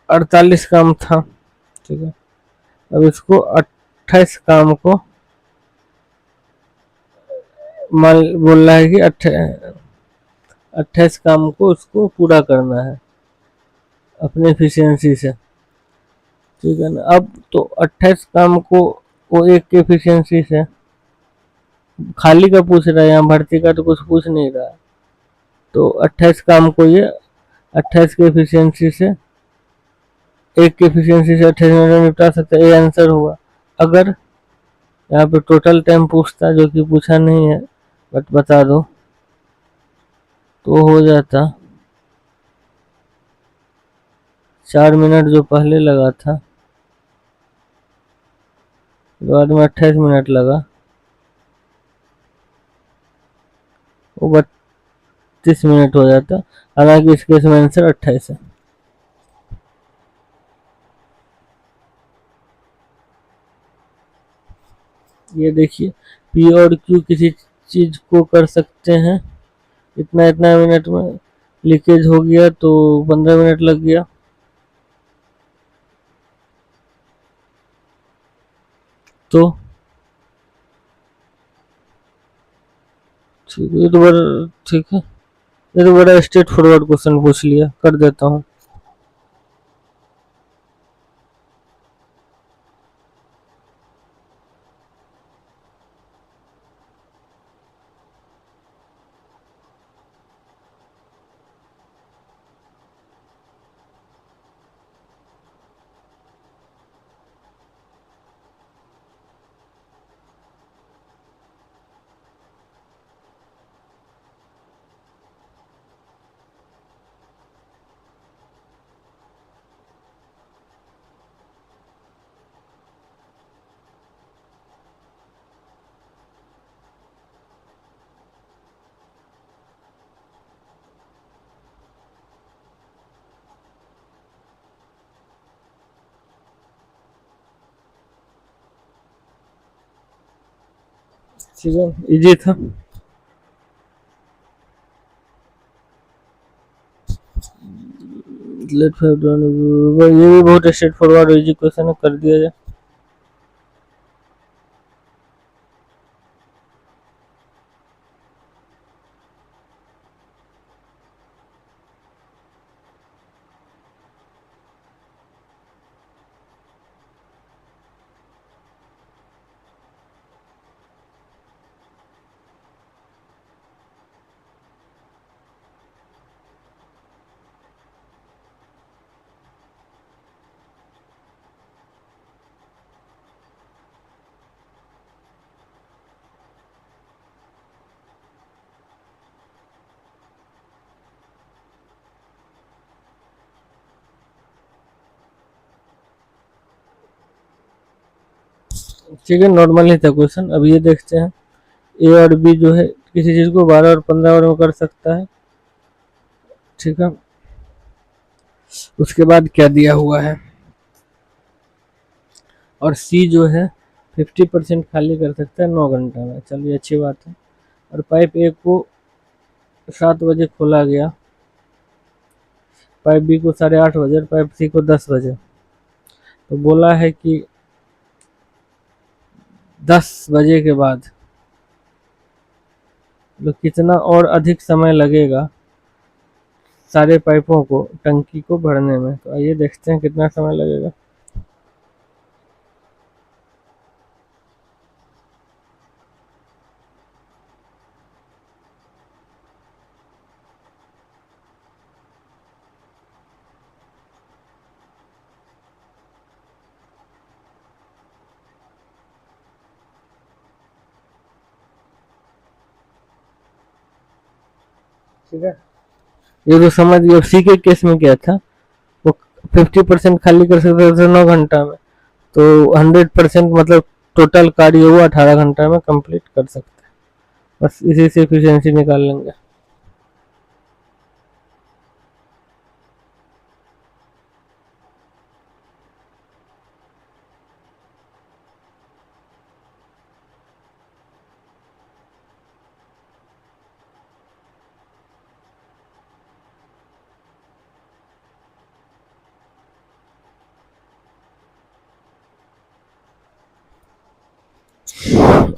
48 काम था, ठीक है। अब इसको 28 काम को मान बोल रहा है कि 28 काम को उसको पूरा करना है अपने एफिशिएंसी से, ठीक है ना। अब तो 28 काम को वो एक के एफिशिएंसी से, खाली का पूछ रहा है, यहाँ भर्ती का तो कुछ पूछ नहीं रहा है। तो 28 काम को ये 28 के एफिशिएंसी से, एक की एफिशिएंसी से 28 मिनट में निपटा सकते हैं, ये आंसर हुआ। अगर यहाँ पे टोटल टाइम पूछता जो कि पूछा नहीं है, बट बता दो, तो हो जाता 4 मिनट जो पहले लगा था, बाद में 28 मिनट लगा, वो 32 मिनट हो जाता। हालांकि इस केस में आंसर 28 है। ये देखिए, पी और क्यू किसी चीज को कर सकते हैं इतना इतना मिनट में, लीकेज हो गया तो 15 मिनट लग गया। तो ठीक है, ये तो बड़ा ठीक है, ये तो बड़ा स्ट्रेट फॉरवर्ड क्वेश्चन पूछ लिया, कर देता हूँ। ठीक है, इजी था। लेट फाइव, ये भी बहुत स्ट्रेट फॉरवर्ड इजी क्वेश्चन है, कर दिया जाए। ठीक है, नॉर्मल ही था क्वेश्चन। अब ये देखते हैं, ए और बी जो है किसी चीज को 12 और 15 आवर में कर सकता है, ठीक है। उसके बाद क्या दिया हुआ है, और सी जो है 50% खाली कर सकता है 9 घंटा में, चलिए अच्छी बात है। और पाइप ए को 7 बजे खोला गया, पाइप बी को 8:30 बजे, पाइप सी को 10 बजे। तो बोला है कि 10 बजे के बाद तो कितना और अधिक समय लगेगा सारे पाइपों को टंकी को भरने में। तो आइए देखते हैं कितना समय लगेगा। ठीक है, ये तो समझ गए। सी के केस में क्या था, वो 50% खाली कर सकते थे 9 घंटा में, तो 100% मतलब टोटल कार्य वो 18 घंटा में कंप्लीट कर सकते हैं। बस इसी से एफिशिएंसी निकाल लेंगे।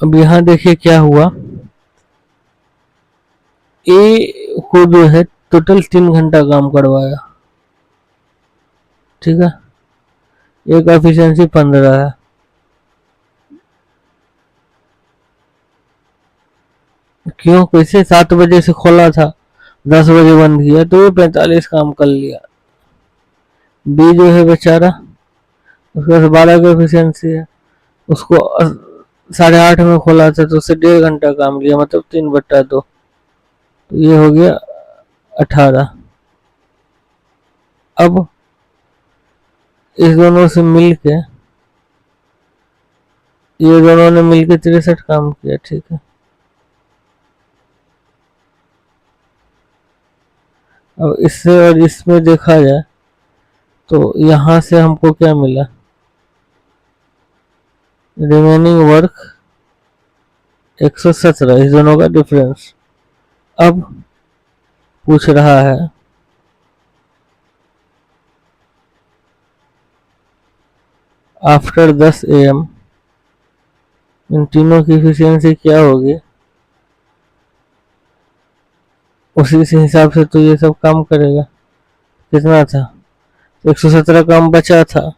अब यहाँ देखिए क्या हुआ, ए को जो है टोटल 3 घंटा काम करवाया, ठीक है, ए का एफिशिएंसी 15 है। क्यों, कैसे? 7 बजे से खोला था, 10 बजे बंद किया, तो ये 45 काम कर लिया। बी जो है बेचारा, उसके पास 12 का एफिशिएंसी है, उसको 8:30 में खोला था, तो उससे 1.5 घंटा काम लिया, मतलब 3/2, तो ये हो गया 18। अब इस दोनों से मिलके, ये दोनों ने मिलके 63 काम किया, ठीक है। अब इससे और इसमें देखा जाए तो यहाँ से हमको क्या मिला, रिमेनिंग वर्क 117, इस दोनों का डिफरेंस। अब पूछ रहा है आफ्टर 10 AM इन तीनों की एफिशिएंसी क्या होगी, उसी से हिसाब से तो ये सब काम करेगा। कितना था, 117 काम बचा था,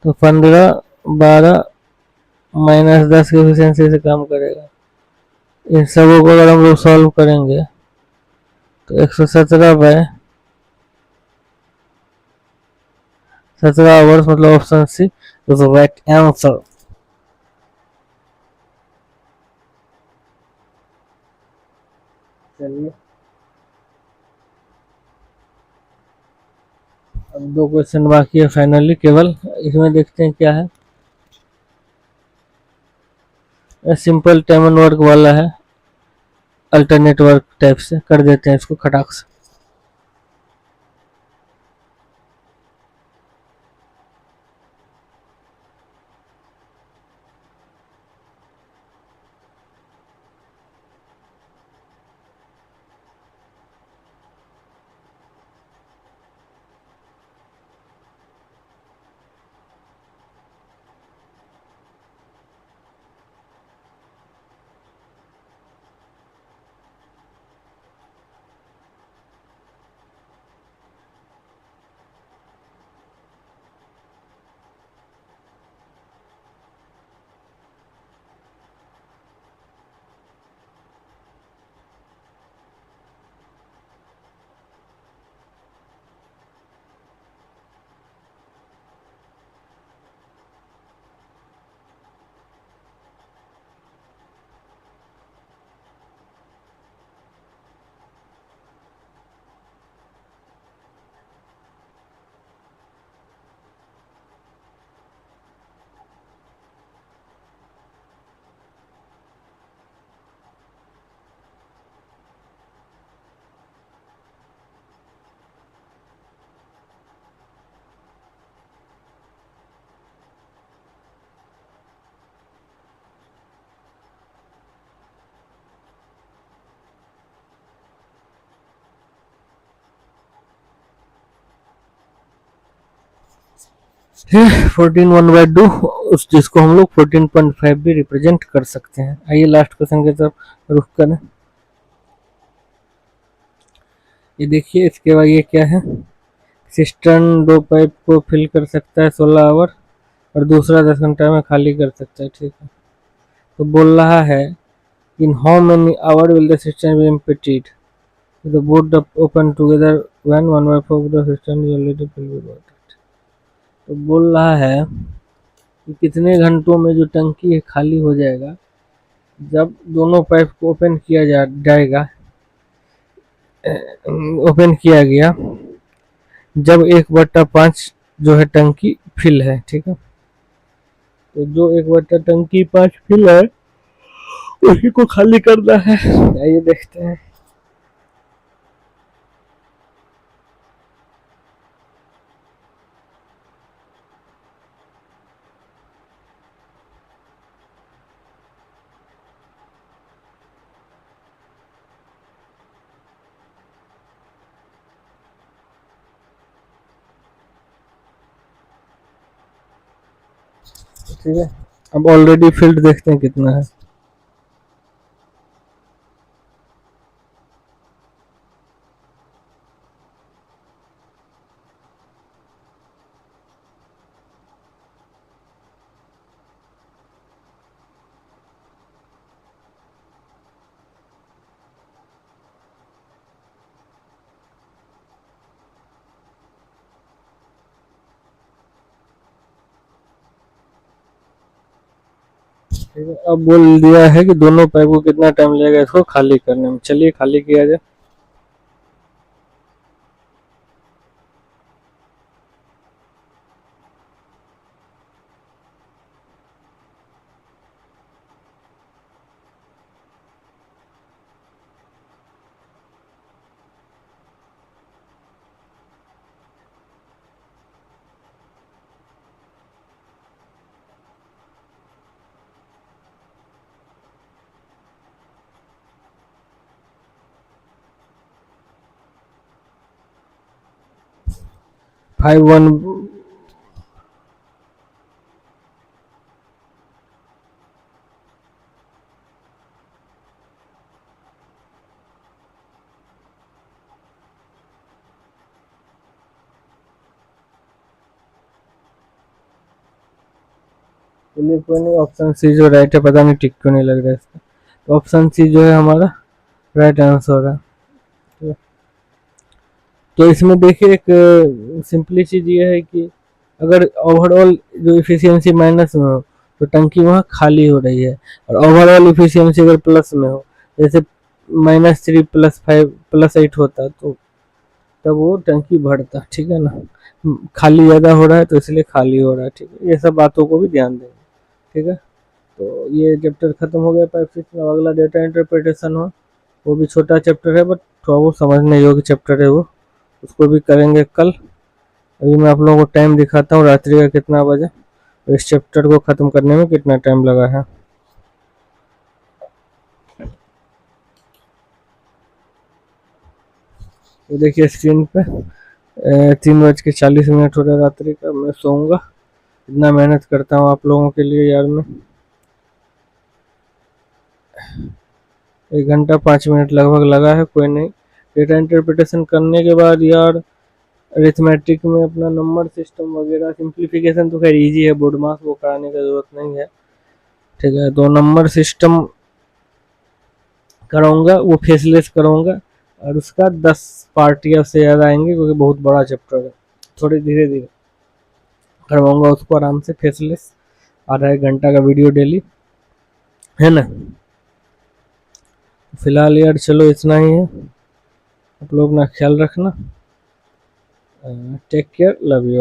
तो 15, 12 -10 की एफिशिएंसी से काम करेगा। इन सबों को अगर हम लोग सॉल्व करेंगे तो 117 बाय 17 आवर्स, मतलब option C is the right answer. चलिए अब 2 क्वेश्चन बाकी है फाइनली, केवल इसमें देखते हैं क्या है। सिंपल टाइम एंड वर्क वाला है, अल्टरनेट वर्क टाइप से कर देते हैं इसको खटाक से। है 14 1/2, उस जिसको हम लोग 14.5 भी रिप्रेजेंट कर सकते हैं। आइए लास्ट क्वेश्चन की तरफ रुख करें। ये देखिए, इसके बाद ये क्या है, सिस्टर्न 2 पाइप को फिल कर सकता है 16 आवर और दूसरा 10 घंटा में खाली कर सकता है, ठीक है। तो बोल रहा है in how many hour will the system be emptied, the both open together when 1/4 of the system is already filled with water. तो बोल रहा है कि कितने घंटों में जो टंकी है खाली हो जाएगा जब दोनों पाइप को जाएगा, ओपन किया गया, जब 1/5 जो है टंकी फिल है, ठीक है। तो जो 1/5 फिल है उसी को खाली करना है। आइए देखते हैं। ठीक है, अब ऑलरेडी फील्ड देखते हैं कितना है। ठीक है, अब बोल दिया है कि दोनों पाइप को कितना टाइम लगेगा इसको खाली करने में। चलिए खाली किया जाए। फाइव वन चलिए कोई नहीं, ऑप्शन सी जो राइट है, पता नहीं टिक क्यों नहीं लग रहा है इसका। तो ऑप्शन सी जो है हमारा राइट आंसर है। ठीक है? तो इसमें देखिए एक सिंपली चीज़ ये है कि अगर ओवरऑल जो इफिशियंसी माइनस में हो तो टंकी वहाँ खाली हो रही है, और ओवरऑल इफिशियंसी अगर प्लस में हो, जैसे -3 +5 +8 होता तो तब वो टंकी भरता। ठीक है ना, खाली ज़्यादा हो रहा है तो इसलिए खाली हो रहा है। ठीक है, ये सब बातों को भी ध्यान देंगे। ठीक है, तो ये चैप्टर खत्म हो गया पाइप सिस्टम। अब अगला डेटा इंटरप्रिटेशन हो, वो भी छोटा चैप्टर है बट थोड़ा वो समझने योग्य चैप्टर है, वो उसको भी करेंगे कल। अभी मैं आप लोगों को टाइम दिखाता हूँ रात्रि का कितना बजे, और इस चैप्टर को ख़त्म करने में कितना टाइम लगा है। तो देखिए स्क्रीन पे 3:40 हो रहा है रात्रि का। मैं सोऊंगा, इतना मेहनत करता हूँ आप लोगों के लिए यार। मैं 1 घंटा 5 मिनट लगभग लगा है। कोई नहीं, डेटा इंटरप्रिटेशन करने के बाद यार अरिथमेटिक में अपना नंबर सिस्टम वगैरह सिंप्लीफिकेशन तो खैर इजी है, बोर्ड मास वो कराने की ज़रूरत नहीं है। ठीक है, तो नंबर सिस्टम कराऊंगा, वो फेसलेस कराऊंगा, और उसका 10 पार्ट या उससे ज़्यादा आएंगे क्योंकि बहुत बड़ा चैप्टर है। थोड़े धीरे धीरे करवाऊंगा उसको आराम से फेसलेस, आधा 1 घंटा का वीडियो डेली, है ना। फिलहाल यार चलो इतना ही है। आप लोग अपना ख्याल रखना। Take care, love you.